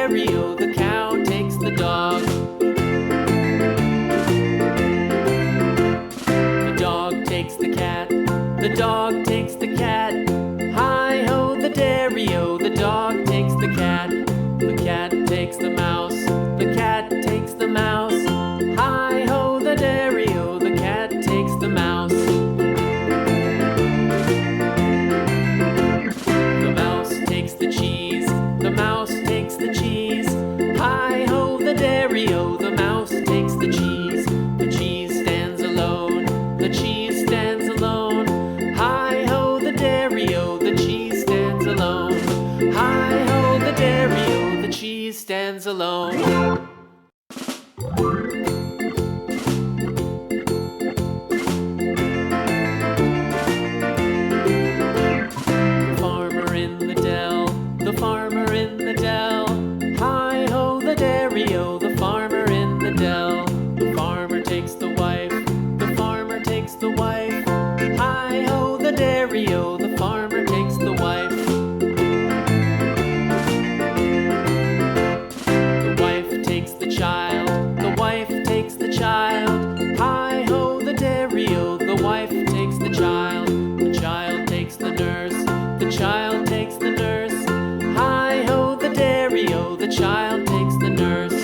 dairy-o, the cow takes the dog. The dog takes the cat, the dog takes the cat. Hi-ho, the dairy-o, the dog takes the cat. The cat takes the mouse, the cat takes the mouse. Hi-ho, the dairy-o, the cat takes the mouse. The mouse takes the cheese, the mouse takes the cheese. Hi-ho, the dairy-o, the mouse takes the cheese. The cheese stands alone, the cheese stands alone. Hi-ho, the dairy-o, the cheese stands alone. Hi-ho, the dairy-o, the cheese stands alone. The farmer in the dell, the farmer in the dell. Hi-ho, the dairy-o, the farmer in the dell. The farmer takes the wife, the farmer takes the wife. Hi-ho, the dairy-o, the farmer takes the wife. The wife takes the child, the wife takes the child. Hi-ho, the dairy-o, the wife takes the child. The child takes the nurse, the child takes the nurse. Hi-ho, the dairy-o, the child takes the nurse.